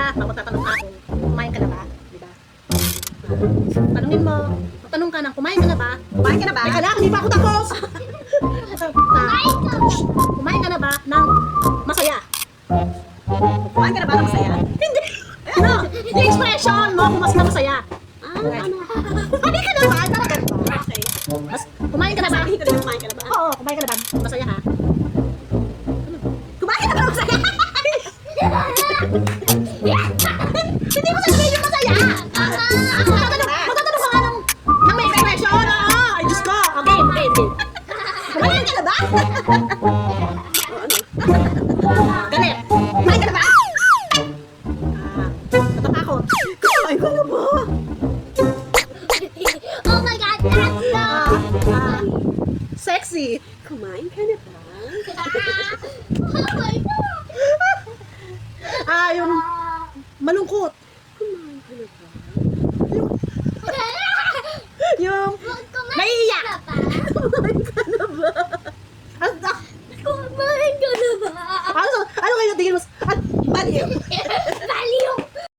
ba, pag magtatanong ako, kumain ka na ba? Di ba? Tanungin mo, tanong ka ng kumain ka na ba? Kumain ka na ba? Teka lang, hindi pa ako tapos! Kumain ka na ba ng masaya? Kumain ka na ba ng masaya? Hindi! Ano? Yung expression mo kung mas na masaya. Ano? Hindi ka na ba? Talaga ba? Okay. Kumain ka na ba? Sabihin ko din kumain ka na ba? Oo, kumain ka na ba? Masaya ha? Kumain ka na ba ng masaya? Hindi mo sasabihin yung masaya! Magtatanong ka nga ng may expression! Oo! Ay, Diyos ko! Okay, okay, okay. Kumain ka na ba? Galit! Kumain ka na ba? Natatakot. Kumain ka na ba? Oh my God, that's so. Sexy! Kumain ka na ba? Oh my God. Yung malungkot. Kumain ka na ba? Yung Kumain naiiyak. ka ba? Kumain ka na ba? Ano Kumain ka na ba? kayo tingin mo?